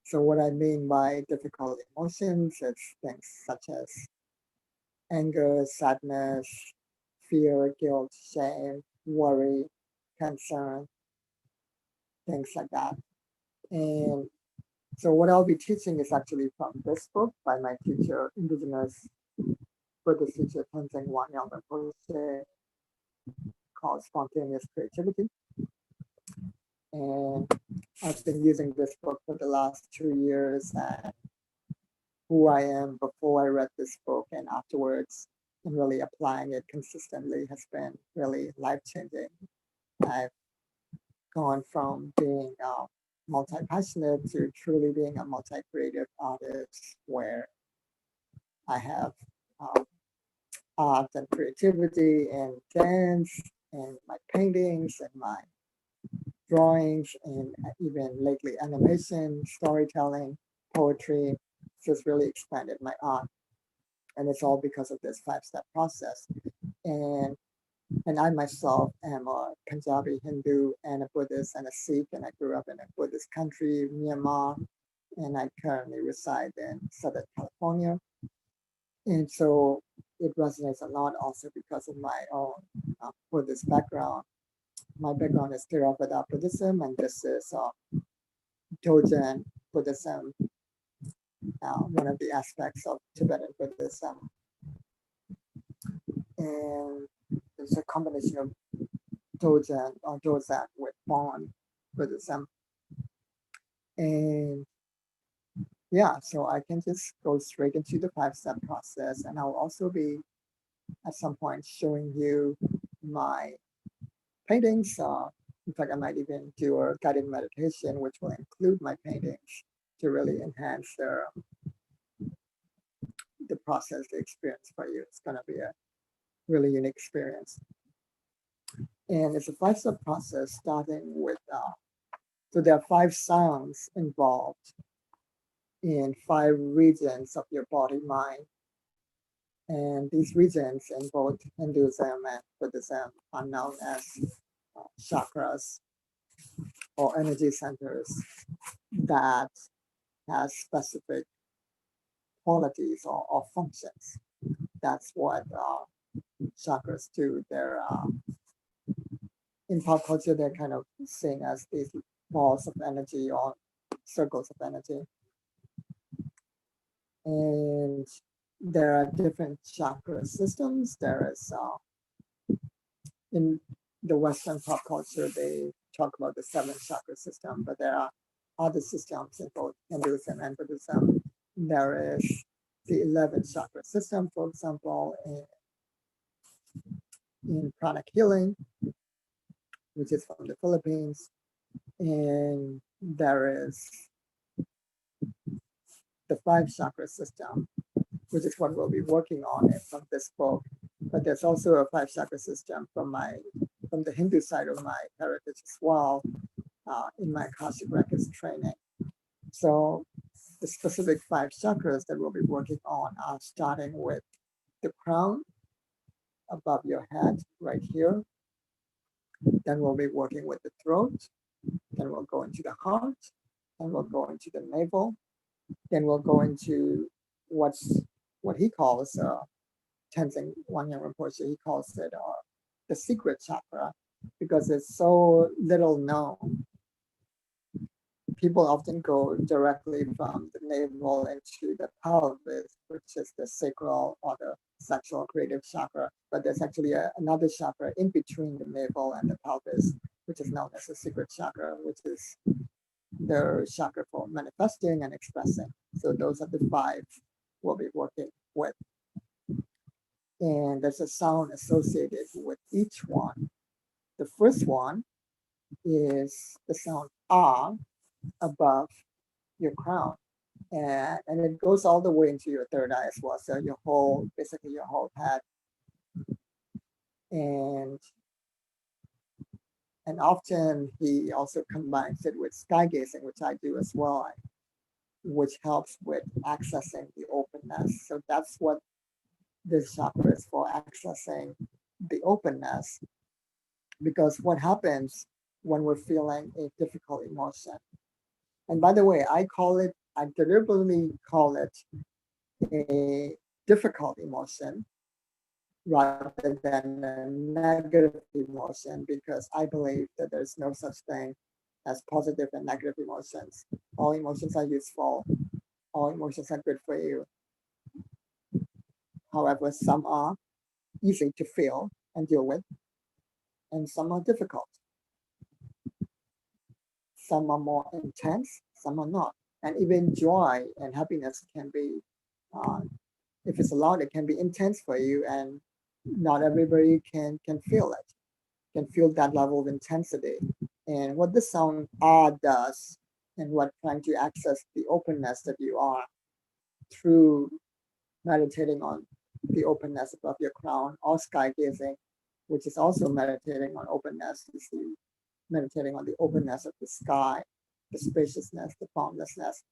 So what I mean by difficult emotions is things such as anger, sadness, fear, guilt, shame, worry, concern, things like that. And so what I'll be teaching is actually from this book by my teacher, Indigenous Buddhist teacher Tenzin Wangyal Rinpoche, called Spontaneous Creativity. And I've been using this book for the last 2 years, and who I am before I read this book and afterwards, and really applying it consistently has been really life-changing. I've gone from being multi-passionate to truly being a multi-creative artist, where I have art and creativity and dance and my paintings and my drawings and even lately animation, storytelling, poetry. Just really expanded my art. And it's all because of this 5-step process. And I myself am a Punjabi Hindu and a Buddhist and a Sikh, and I grew up in a Buddhist country, Myanmar, and I currently reside in Southern California. And so it resonates a lot also because of my own Buddhist background. My background is Theravada Buddhism, and this is Dogen Buddhism, one of the aspects of Tibetan Buddhism. And there's a combination of Dogen or Dozan with Bon Buddhism. And yeah, so I can just go straight into the 5-step process, and I'll also be at some point showing you my paintings. In fact, I might even do a guided meditation, which will include my paintings to really enhance the process, the experience for you. It's going to be a really unique experience. And it's a 5-step process starting with, so there are 5 sounds involved in 5 regions of your body, mind. And these regions in both Hinduism and Buddhism are known as chakras or energy centers that has specific qualities or functions. That's what chakras do. They're in pop culture, they're kind of seen as these balls of energy or circles of energy. And there are different chakra systems. There is in the Western pop culture, they talk about the 7 chakra system, but there are other systems in both Hinduism and Buddhism. There is the 11 chakra system, for example, in pranic healing, which is from the Philippines. And there is the 5 chakra system, which is what we'll be working on from this book. But there's also a 5 chakra system from the Hindu side of my heritage as well, in my Akashic Records training. So the specific 5 chakras that we'll be working on are starting with the crown above your head right here. Then we'll be working with the throat. Then we'll go into the heart. Then we'll go into the navel. Then we'll go into what he calls Tenzin Wangyal Rinpoche. He calls it the secret chakra, because it's so little known. People often go directly from the navel into the pelvis, which is the sacral or the sexual creative chakra. But there's actually another chakra in between the navel and the pelvis, which is known as the secret chakra, which is the chakra for manifesting and expressing. So those are the 5 we'll be working with. And there's a sound associated with each one. The first one is the sound ah above your crown. And it goes all the way into your third eye as well. So basically your whole head. And often he also combines it with sky gazing, which I do as well, which helps with accessing the openness. So that's what this chakra is for, accessing the openness. Because what happens when we're feeling a difficult emotion, And by the way, I deliberately call it a difficult emotion rather than a negative emotion, because I believe that there's no such thing as positive and negative emotions. All emotions are useful. All emotions are good for you. However, some are easy to feel and deal with, and some are difficult. Some are more intense, some are not. And even joy and happiness can be, uh, if it's allowed, it can be intense for you, and not everybody can feel it, can feel that level of intensity. And what this sound odd does, and what trying to access the openness that you are through meditating on the openness above your crown, or sky gazing, which is also meditating on openness, you see, meditating on the openness of the sky, the spaciousness, the boundlessness,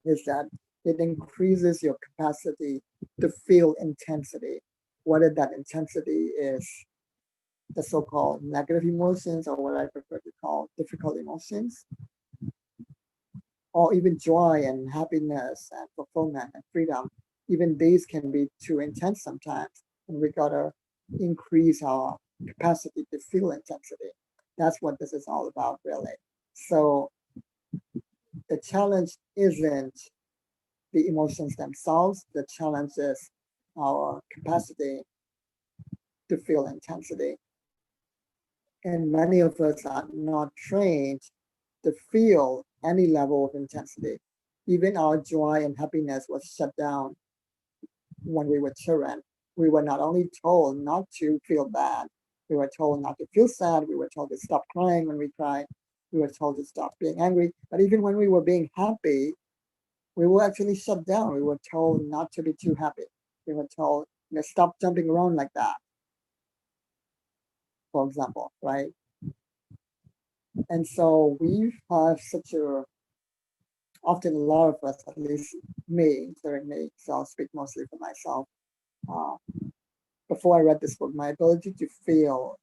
is that it increases your capacity to feel intensity, whether that intensity is the so-called negative emotions, or what I prefer to call difficult emotions, or even joy and happiness and fulfillment and freedom. Even these can be too intense sometimes, and we gotta increase our capacity to feel intensity. That's what this is all about, really. So the challenge isn't the emotions themselves, the challenge is our capacity to feel intensity. And many of us are not trained to feel any level of intensity. Even our joy and happiness was shut down when we were children. We were not only told not to feel bad, we were told not to feel sad, we were told to stop crying when we cried, we were told to stop being angry. But even when we were being happy, we were actually shut down. We were told not to be too happy. We were told, stop jumping around like that, for example, right? And so we have such a, often a lot of us, at least me, including me, so I'll speak mostly for myself. Uh, Before I read this book, my ability to feel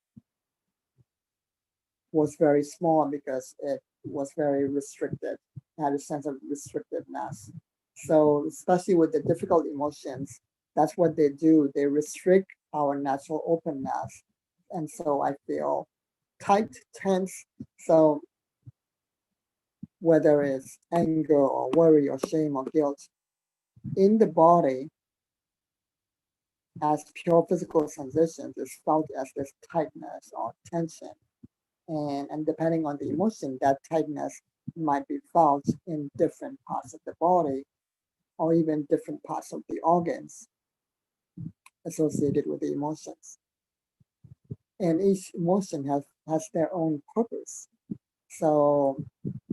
was very small because it was very restricted. I had a sense of restrictiveness. So, especially with the difficult emotions, that's what they do. They restrict our natural openness. And so I feel tight, tense. So, whether it's anger or worry or shame or guilt, in the body, as pure physical sensations, is felt as this tightness or tension. And depending on the emotion, that tightness might be felt in different parts of the body, or even different parts of the organs associated with the emotions. And each emotion has their own purpose. So,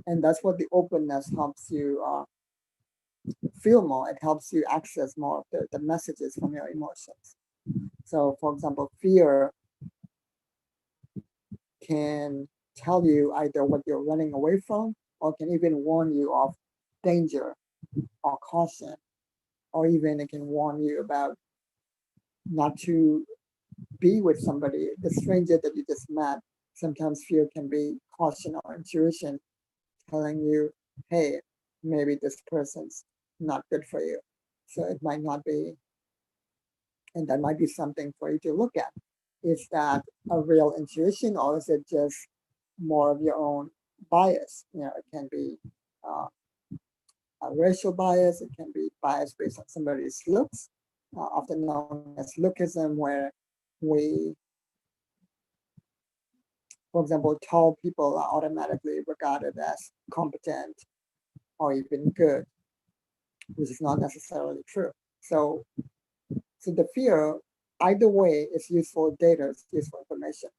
and that's what the openness helps you feel more. It helps you access more of the messages from your emotions. So, for example, fear can tell you either what you're running away from, or can even warn you of danger or caution, or even it can warn you about not to be with somebody, the stranger that you just met. Sometimes fear can be caution or intuition telling you, hey, maybe this person's not good for you. So it might not be, and that might be something for you to look at. Is that a real intuition, or is it just more of your own bias? You know, it can be uh, a racial bias, it can be bias based on somebody's looks, often known as lookism, where we, for example, tall people are automatically regarded as competent or even good, which is not necessarily true. So, so the fear, either way, is useful data, it's useful information.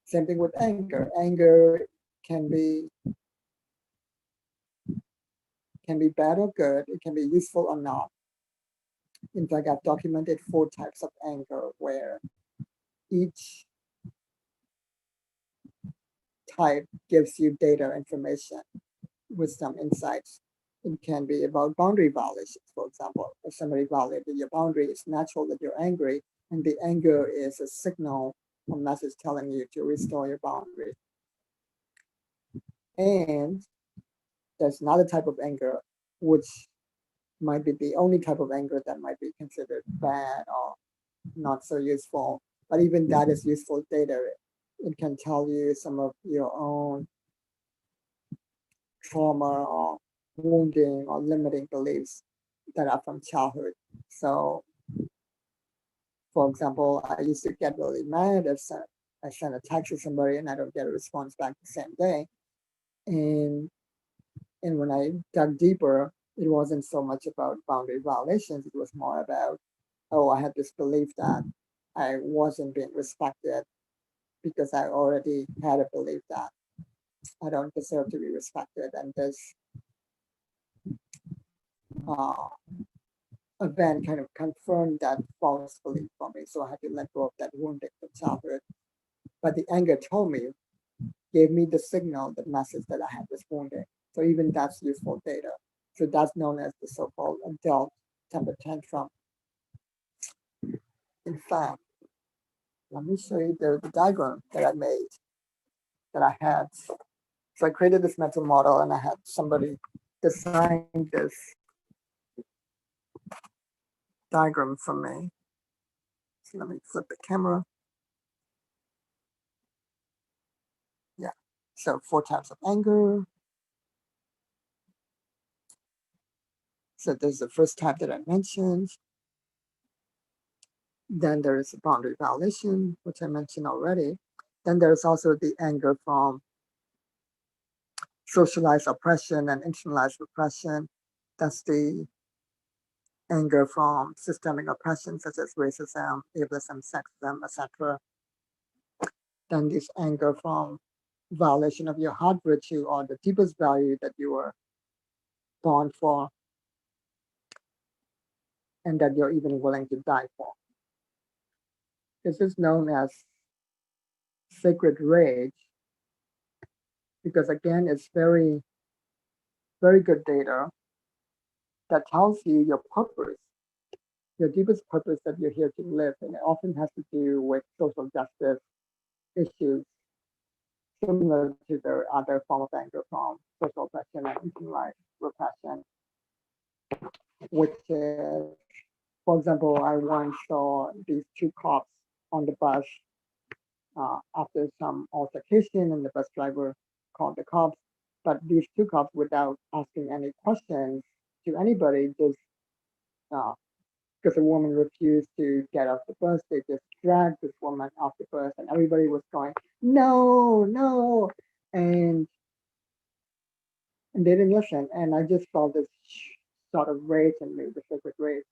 Same thing with anger. Anger can be bad or good. It can be useful or not. In fact, I've documented 4 types of anger where each type gives you data information with some insights. It can be about boundary violations, for example. If somebody violated your boundary, it's natural that you're angry, and the anger is a signal, a message telling you to restore your boundary. And there's another type of anger, which might be the only type of anger that might be considered bad or not so useful. But even that is useful data. It can tell you some of your own trauma or wounding or limiting beliefs that are from childhood. So, for example, I used to get really mad if I send a text to somebody and I don't get a response back the same day. And when I dug deeper, it wasn't so much about boundary violations. It was more about, oh, I had this belief that I wasn't being respected because I already had a belief that I don't deserve to be respected. And this uh, event kind of confirmed that false belief for me. So I had to let go of that wounding from childhood. But the anger told me, gave me the signal, the message that I had this wounding. So even that's useful data. So that's known as the so-called adult temper tantrum. In fact, let me show you the diagram that I made, that I had. So I created this mental model and I had somebody design this diagram for me. So let me flip the camera. Yeah. So 4 types of anger. So there's the first type that I mentioned. Then there is boundary violation, which I mentioned already. Then there's also the anger from socialized oppression and internalized repression. That's the anger from systemic oppression, such as racism, ableism, sexism, etc. Then this anger from violation of your heart virtue or the deepest value that you were born for and that you're even willing to die for. This is known as sacred rage because, again, it's very, very good data that tells you your purpose, your deepest purpose that you're here to live. And it often has to do with social justice issues, similar to the other form of anger from social oppression and internalized repression, which is, for example, I once saw these 2 cops on the bus after some altercation, and the bus driver called the cops. But these 2 cops, without asking any questions to anybody, just because a woman refused to get off the bus, they just dragged this woman off the bus, and everybody was going, no, no, and they didn't listen. And I just felt this sort of rage in me, the sacred rage,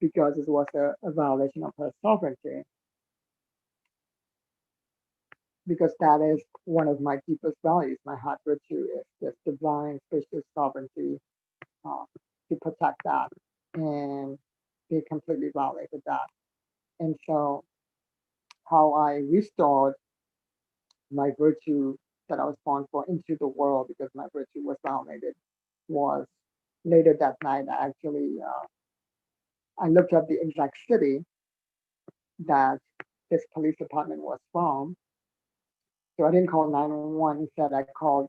because it was a violation of her sovereignty. Because that is one of my deepest values. My heart virtue is this divine, spacious sovereignty, to protect that, and they completely violated that. And so, how I restored my virtue that I was born for into the world because my virtue was violated was later that night. I looked up the exact city that this police department was from. So I didn't call 911. Instead, I called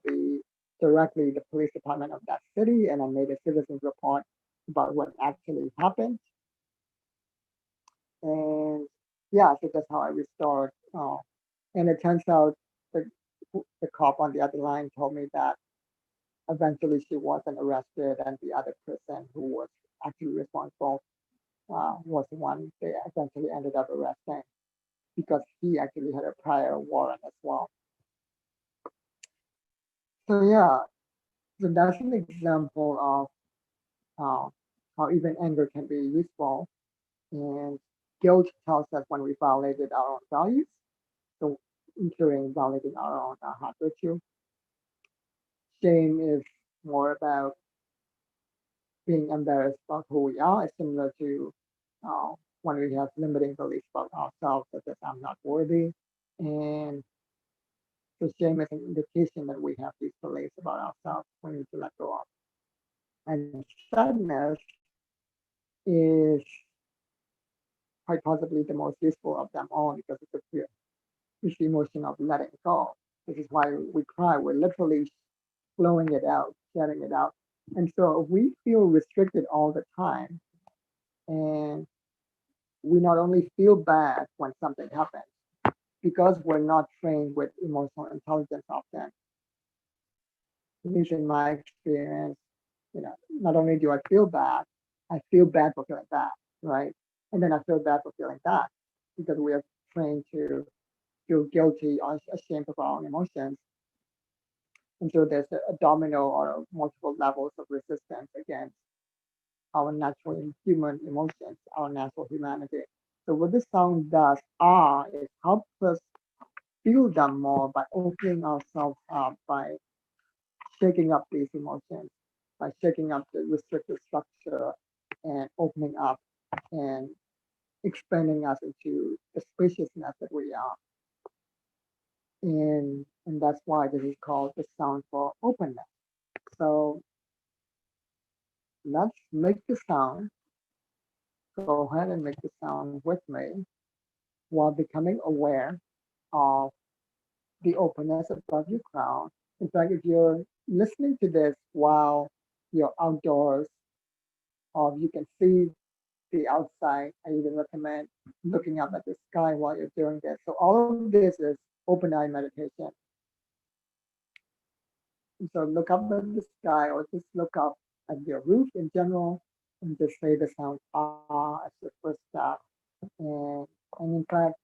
directly the police department of that city, and I made a citizen's report about what actually happened. And yeah, so that's how I restored. And it turns out the cop on the other line told me that eventually she wasn't arrested, and the other person who was actually responsible was the one they eventually ended up arresting because he actually had a prior warrant as well. So yeah, so that's an example of how even anger can be useful. And guilt tells us when we violated our own values, so including violating our own heart virtue. Shame is more about being embarrassed about who we are. It's similar to uh, when we have limiting beliefs about ourselves, such as I'm not worthy. And so shame is an indication that we have these beliefs about ourselves we need to let go of. And sadness is quite possibly the most useful of them all because it's the emotion of letting go. This is why we cry. We're literally flowing it out, getting it out. And so if we feel restricted all the time, and we not only feel bad when something happens, because we're not trained with emotional intelligence often, at least in my experience, not only do I feel bad, I feel bad for feeling bad, right? And then I feel bad for feeling bad because we are trained to feel guilty or ashamed of our own emotions. And so there's a domino or multiple levels of resistance against our natural human emotions, our natural humanity. So what this sound does is help us feel them more by opening ourselves up, by shaking up these emotions, by shaking up the restrictive structure and opening up and expanding us into the spaciousness that we are. And that's why this is called the sound for openness. So let's make the sound. Go ahead and make the sound with me while becoming aware of the openness above your crown. In fact, if you're listening to this while you're outdoors, or you can see the outside, I even recommend looking up at the sky while you're doing this. So all of this is open eye meditation. And so look up at the sky or just look up at your roof in general and just say the sound as the first step. And, and in fact,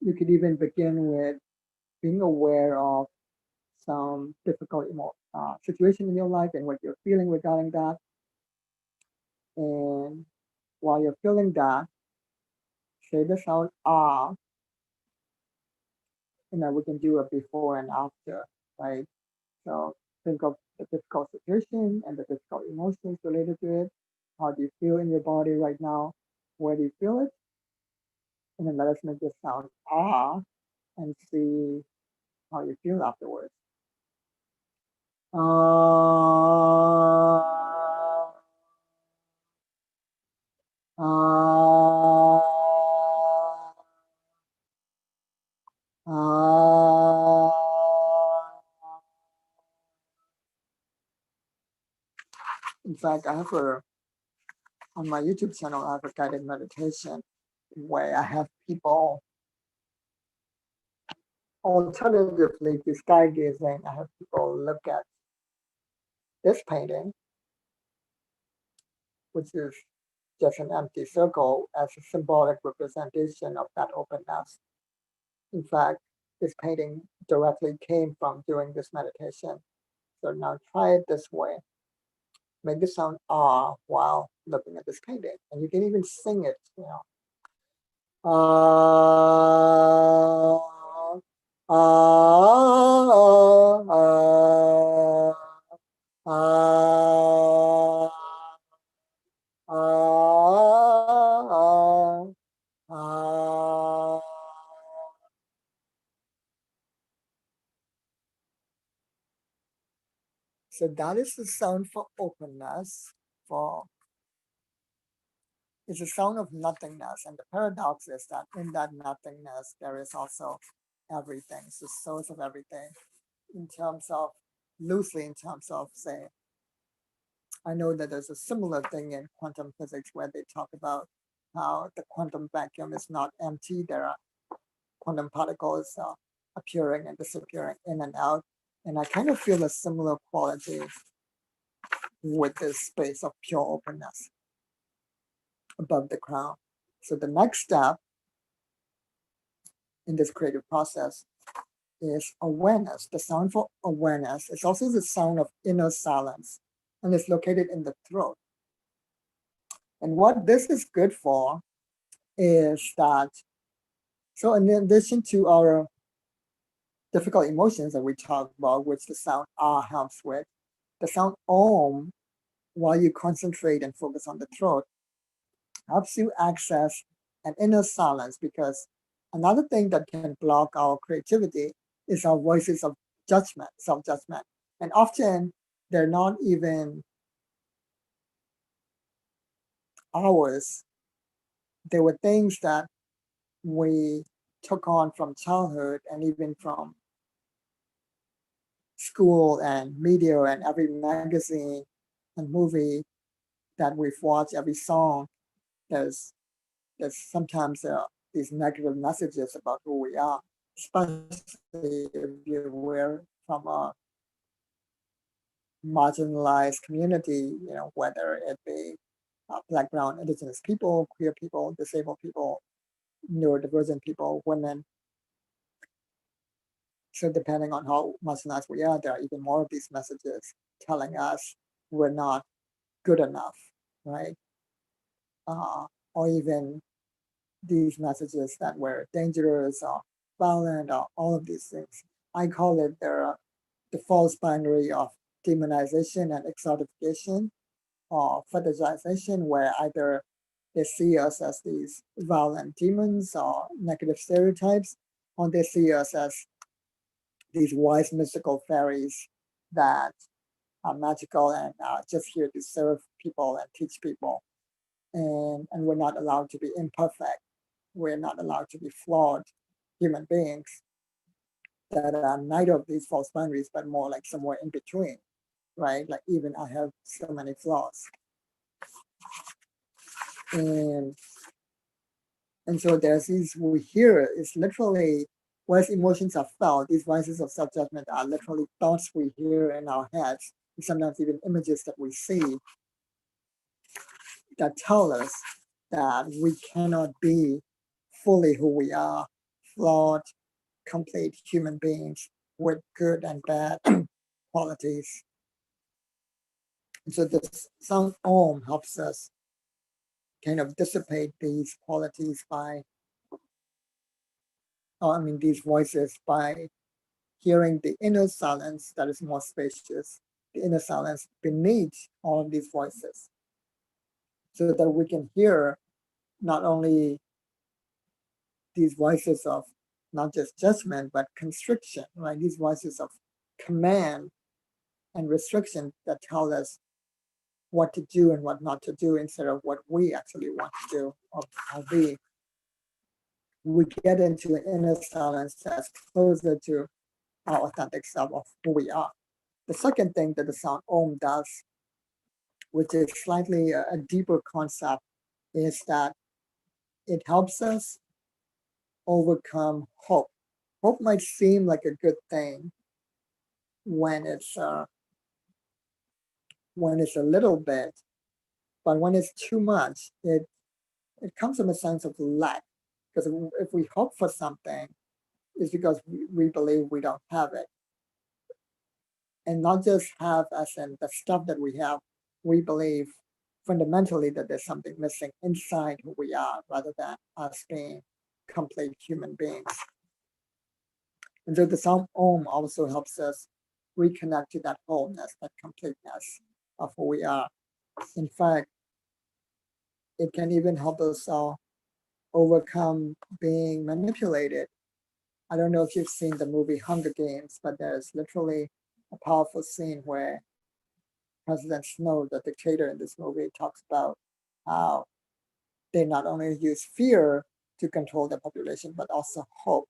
you could even begin with being aware of some difficult situation in your life and what you're feeling regarding that. And while you're feeling that, say the sound we can do a before and after, right? So think of the difficult situation and the difficult emotions related to it. How do you feel in your body right now? Where do you feel it? And then let us make this sound and see how you feel afterwards. Uh, uh, in fact, on my YouTube channel, I have a guided meditation where I have people, alternatively to sky gazing, I have people look at this painting, which is just an empty circle, as a symbolic representation of that openness. In fact, this painting directly came from doing this meditation. So now try it this way. Make the sound while looking at this painting. And you can even sing it, Ah, ah, ah, ah, ah, ah. So that is the sound for openness, for it's a sound of nothingness. And the paradox is that in that nothingness, there is also everything. It's the source of everything in terms of, loosely in terms of, say, I know that there's a similar thing in quantum physics where they talk about how the quantum vacuum is not empty. There are quantum particles appearing and disappearing in and out. And I kind of feel a similar quality with this space of pure openness above the crown. So the next step in this creative process is awareness. The sound for awareness is also the sound of inner silence, and it's located in the throat. And what this is good for is that, so in addition to our difficult emotions that we talk about, which the sound helps with, the sound om, while you concentrate and focus on the throat, helps you access an inner silence, because another thing that can block our creativity is our voices of judgment, self-judgment. And often they're not even ours. They were things that we took on from childhood and even from school and media and every magazine and movie that we've watched, every song, there's sometimes these negative messages about who we are, especially if we're from a marginalized community, whether it be Black, Brown, Indigenous people, queer people, disabled people, neurodivergent people, women. So depending on how marginalized we are, there are even more of these messages telling us we're not good enough, right? Or even these messages that we're dangerous or violent or all of these things. I call it the false binary of demonization and exotification or fetishization, where either they see us as these violent demons or negative stereotypes, or they see us as these wise mystical fairies that are magical and just here to serve people and teach people. And we're not allowed to be imperfect. We're not allowed to be flawed human beings that are neither of these false boundaries, but more like somewhere in between, right? Like even I have so many flaws. And so there's these, we hear is literally, whereas emotions are felt, these voices of self-judgment are literally thoughts we hear in our heads, and sometimes even images that we see that tell us that we cannot be fully who we are, flawed, complete human beings with good and bad qualities. And so this sound Om helps us kind of dissipate these qualities these voices by hearing the inner silence that is more spacious, the inner silence beneath all of these voices, so that we can hear not only these voices of not just judgment, but constriction, right? These voices of command and restriction that tell us what to do and what not to do instead of what we actually want to do or be. We get into an inner silence that's closer to our authentic self of who we are. The second thing that the sound Om does, which is slightly a deeper concept, is that it helps us overcome hope. Hope might seem like a good thing when it's a little bit, but when it's too much, it comes from a sense of lack. Because if we hope for something, it's because we believe we don't have it. And not just have as in the stuff that we have, we believe fundamentally that there's something missing inside who we are rather than us being complete human beings. And so the sound Om also helps us reconnect to that wholeness, that completeness of who we are. In fact, it can even help us overcome being manipulated. I don't know if you've seen the movie Hunger Games, but there's literally a powerful scene where President Snow, the dictator in this movie, talks about how they not only use fear to control the population, but also hope.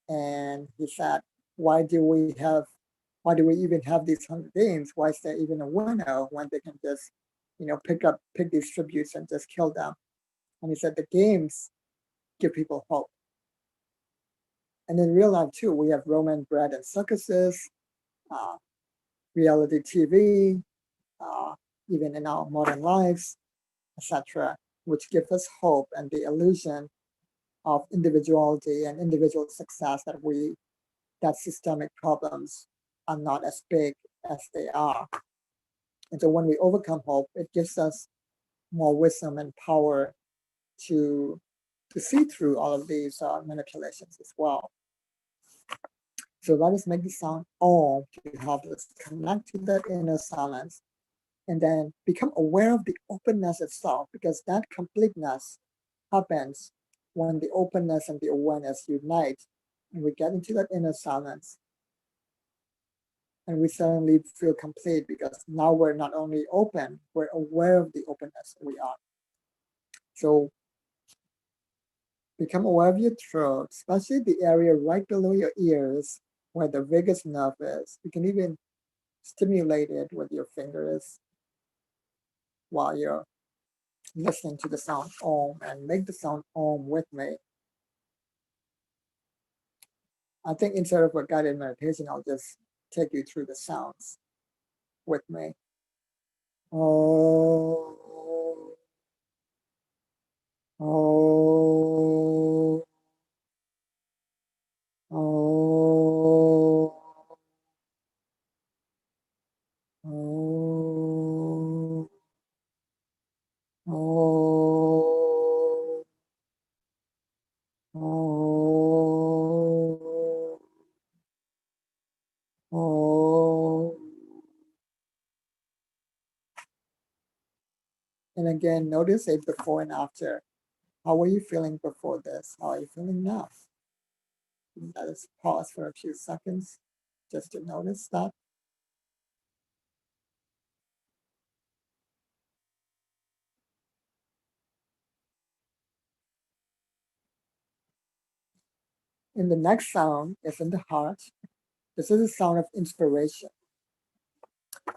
And he said, why do we even have these Hunger Games? Why is there even a winner when they can just, pick these tributes and just kill them? And he said the games give people hope. And in real life too, we have Roman bread and circuses, uh, reality TV, even in our modern lives, etc., which give us hope and the illusion of individuality and individual success, that systemic problems are not as big as they are. And so when we overcome hope, it gives us more wisdom and power to see through all of these manipulations as well. So let us make the sound Om to help us connect to that inner silence and then become aware of the openness itself, because that completeness happens when the openness and the awareness unite and we get into that inner silence. And we suddenly feel complete because now we're not only open, we're aware of the openness we are. So become aware of your throat, especially the area right below your ears, where the vagus nerve is. You can even stimulate it with your fingers while you're listening to the sound Om, and make the sound Om with me. I think instead of a guided meditation, I'll just take you through the sounds with me. Oh, oh, oh, oh, oh, oh, oh. And again, notice it before and after. How were you feeling before this? How are you feeling now? Let us pause for a few seconds just to notice that. And the next sound is in the heart. This is a sound of inspiration.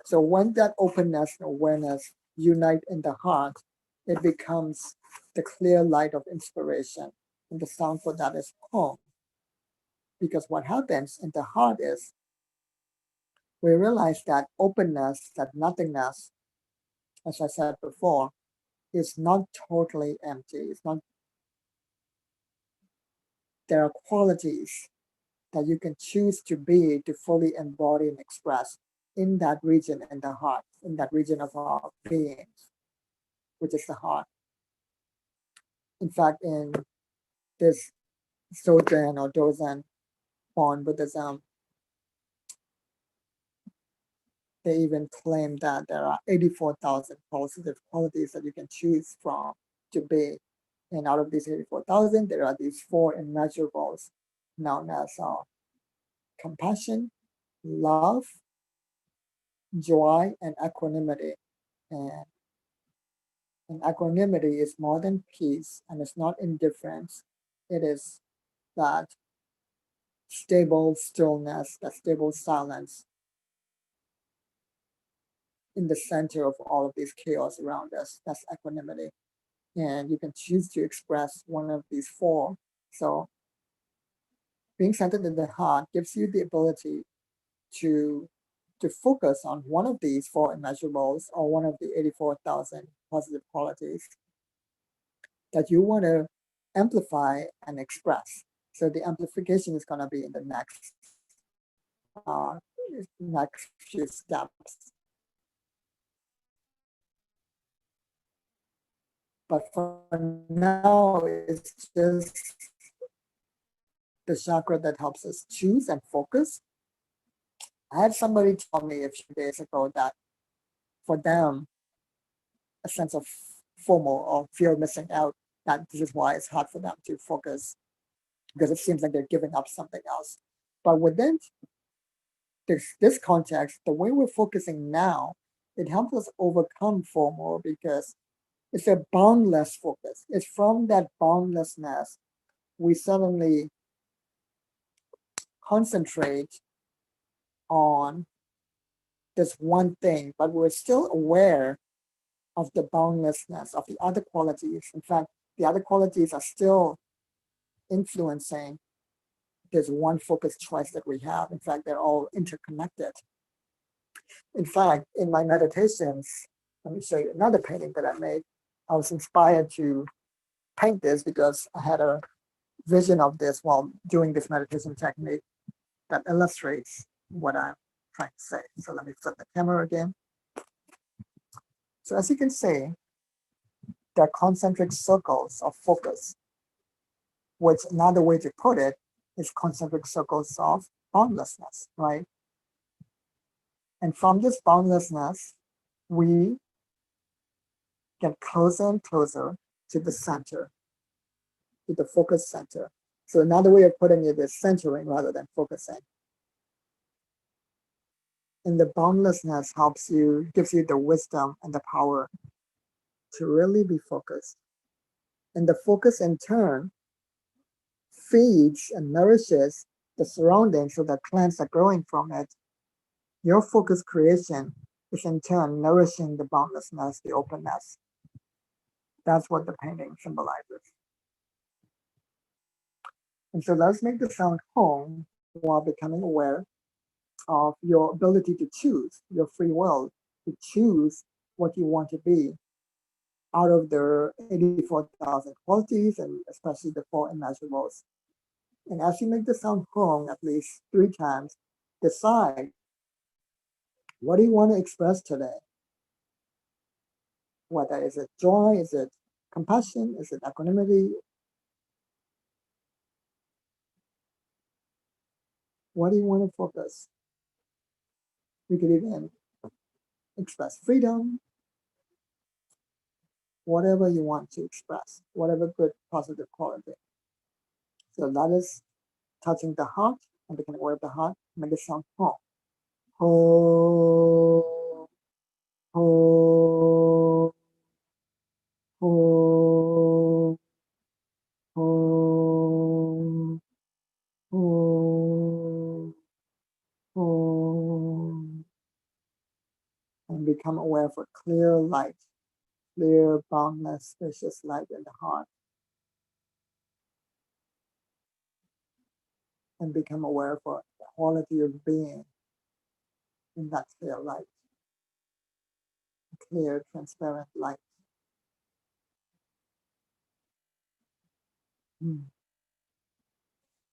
So when that openness and awareness unite in the heart, it becomes the clear light of inspiration. And the sound for that is Om. Because what happens in the heart is we realize that openness, that nothingness, as I said before, is not totally empty. It's not, there are qualities that you can choose to be, to fully embody and express in that region in the heart, in that region of our beings, which is the heart. In fact, in this Soten or Dozen Bon Buddhism, they even claim that there are 84,000 positive qualities that you can choose from to be. And out of these 84,000, there are these four immeasurables known as compassion, love, joy, and equanimity. And equanimity is more than peace, and it's not indifference. It is that stable stillness, that stable silence in the center of all of these chaos around us. That's equanimity. And you can choose to express one of these four. So being centered in the heart gives you the ability to focus on one of these four immeasurables or one of the 84,000 positive qualities that you want to amplify and express. So the amplification is going to be in the uh, next few steps. But for now, it's just the chakra that helps us choose and focus. I had somebody tell me a few days ago that for them, a sense of FOMO or fear of missing out, that this is why it's hard for them to focus because it seems like they're giving up something else. But within this context, the way we're focusing now, it helps us overcome FOMO because it's a boundless focus. It's from that boundlessness we suddenly concentrate on this one thing, but we're still aware of the boundlessness of the other qualities. In fact, the other qualities are still influencing this one focus choice that we have. In fact, they're all interconnected. In fact, in my meditations, let me show you another painting that I made. I was inspired to paint this because I had a vision of this while doing this meditation technique that illustrates what I'm trying to say. So let me flip the camera again. So as you can see, there are concentric circles of focus, which another way to put it is concentric circles of boundlessness, right? And from this boundlessness, we get closer and closer to the center, to the focus center. So another way of putting it is centering rather than focusing. And the boundlessness helps you, gives you the wisdom and the power to really be focused. And the focus in turn feeds and nourishes the surroundings, so that plants are growing from it, your focused creation is in turn nourishing the boundlessness, the openness. That's what the painting symbolizes. And so let's make the sound home while becoming aware of your ability to choose, your free will, to choose what you want to be out of the 84,000 qualities, and especially the four immeasurables. And as you make the sound home at least 3 times, decide, what do you want to express today? Whether is it joy, is it compassion, is it equanimity? What do you want to focus? You could even express freedom, whatever you want to express, whatever good positive quality. So that is touching the heart and becoming aware of the heart. Make it sound home. Ho, ho, ho, ho, ho, ho. And become aware for clear light, clear, boundless, spacious light in the heart. And become aware for the quality of being in that clear light, clear, transparent light.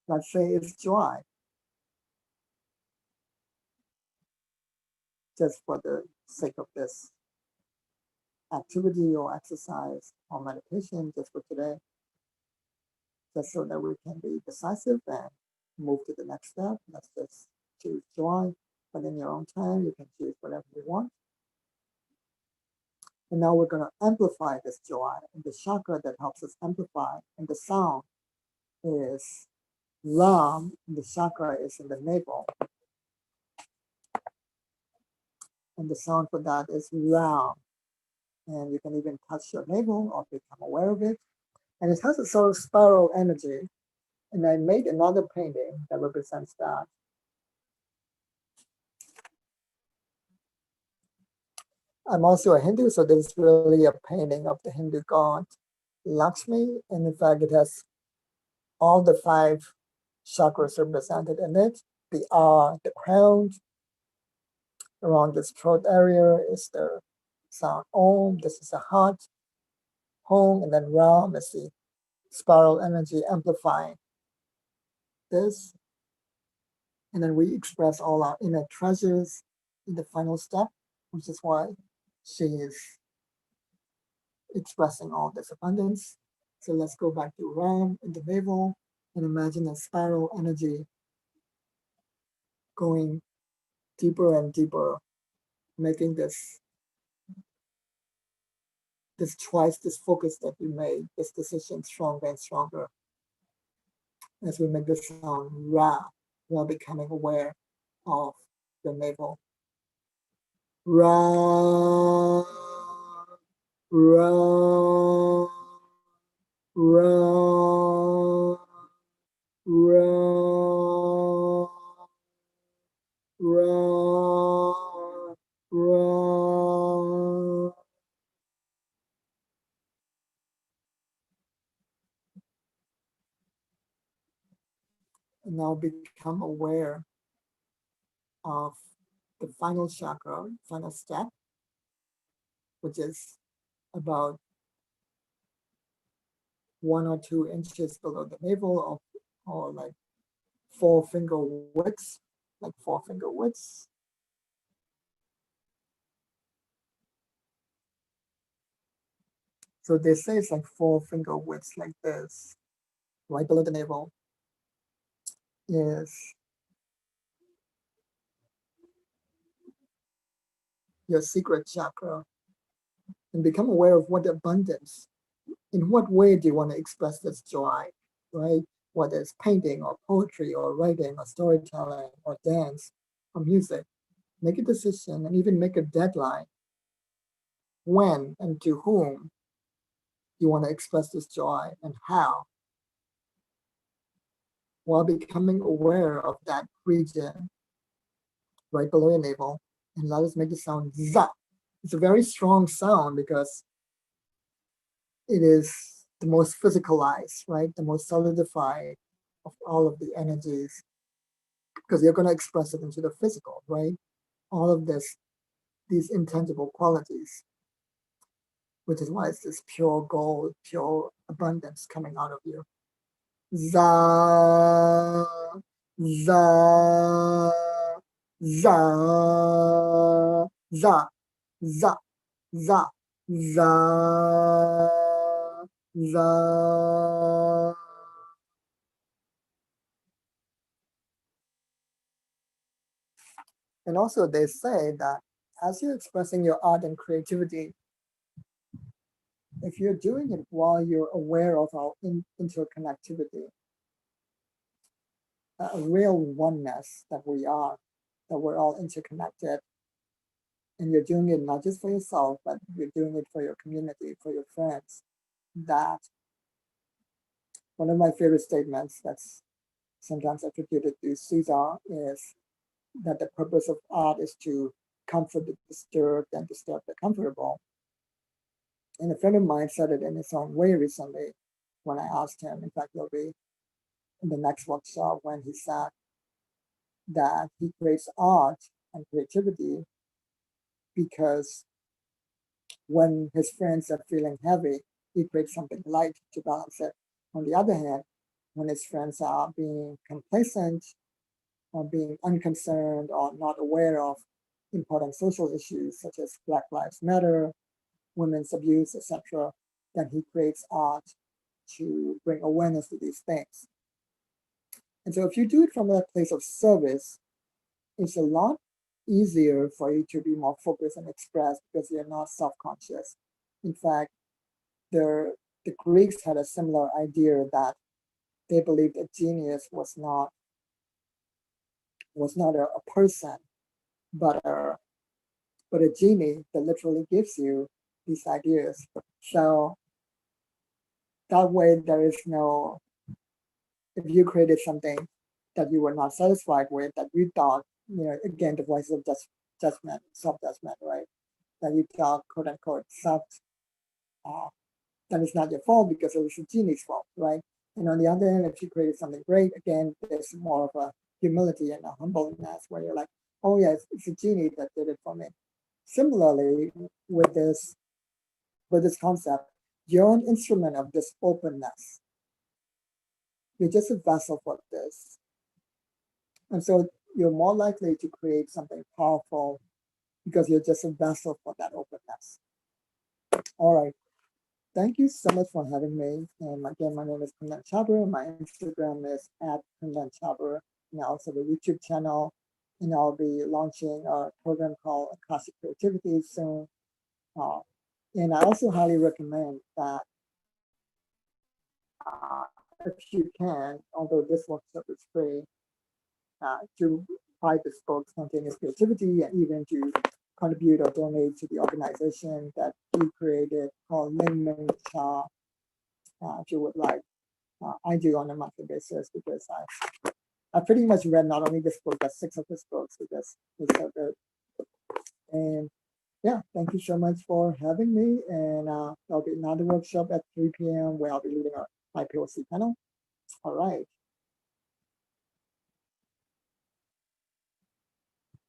Let's say it's joy, just for the sake of this activity or exercise or meditation, just for today, just so that we can be decisive and move to the next step. Let's just choose joy, but in your own time, you can choose whatever you want. And now we're going to amplify this joy, and the chakra that helps us amplify, and the sound is Ram, and the chakra is in the navel. And the sound for that is Ram. And you can even touch your navel or become aware of it. And it has a sort of spiral energy. And I made another painting that represents that. I'm also a Hindu, so this is really a painting of the Hindu god Lakshmi. And in fact, it has all the 5 chakras represented in it. The crown. Around this throat area is the sound Om. This is a heart, home, and then Ram is the spiral energy amplifying this. And then we express all our inner treasures in the final step, which is why she is expressing all this abundance. So let's go back to Ram in the navel and imagine a spiral energy going deeper and deeper, making this choice, this focus that we made, this decision stronger and stronger as we make the sound Ra while becoming aware of the navel. Ra, Ra, Ra, Ra, Ra, Ra. And now become aware of the final chakra, final step, which is about 1 or 2 inches below the navel, or like 4 finger widths, like 4 finger widths. So they say it's like 4 finger widths like this. Right below the navel is your secret chakra. And become aware of what abundance, in what way do you want to express this joy, right? Whether it's painting or poetry or writing or storytelling or dance or music. Make a decision and even make a deadline when and to whom you want to express this joy and how. while becoming aware of that region right below your navel. And let us make the sound za. It's a very strong sound because it is the most physicalized, right? The most solidified of all of the energies, because you're going to express it into the physical, right? All of these intangible qualities, which is why it's this pure gold, pure abundance coming out of you. Za, za, za, za, za, za, za, za. And also they say that as you're expressing your art and creativity, if you're doing it while you're aware of our interconnectivity, a real oneness that we are, that we're all interconnected, and you're doing it not just for yourself, but you're doing it for your community, for your friends, that one of my favorite statements that's sometimes attributed to Caesar is that the purpose of art is to comfort the disturbed and disturb the comfortable. And a friend of mine said it in his own way recently when I asked him. In fact, he'll be in the next workshop when he said that he creates art and creativity because when his friends are feeling heavy, he creates something light to balance it. On the other hand, when his friends are being complacent or being unconcerned or not aware of important social issues such as Black Lives Matter, women's abuse, etc., then he creates art to bring awareness to these things. And so if you do it from a place of service, it's a lot easier for you to be more focused and express because you're not self-conscious. In fact, the Greeks had a similar idea that they believed a genius was not a person, but a genie that literally gives you these ideas. So that way there is no, if you created something that you were not satisfied with, that you thought, again, the voice of judgment, self-judgment, right? That you thought, quote unquote, sucked, then it's not your fault because it was the genie's fault, right? And on the other hand, if you created something great, again, there's more of a humility and a humbleness where you're like, oh yes, it's a genie that did it for me. Similarly, with this concept, you're an instrument of this openness. You're just a vessel for this. And so you're more likely to create something powerful because you're just a vessel for that openness. All right. Thank you so much for having me. And again, my name is Kundan Chhabra. My Instagram is @Kundan Chhabra. And I also have a YouTube channel. And I'll be launching a program called Akashic Creativity soon. And I also highly recommend that if you can, although this workshop is free, to buy this book, Spontaneous Creativity, and even to contribute or donate to the organization that he created called Ling Ming Cha, if you would like. I do on a monthly basis because I pretty much read not only this book, but 6 of his books because it's so good. And yeah, thank you so much for having me. And there'll be another workshop at 3 p.m. where I'll be leading my POC panel. All right.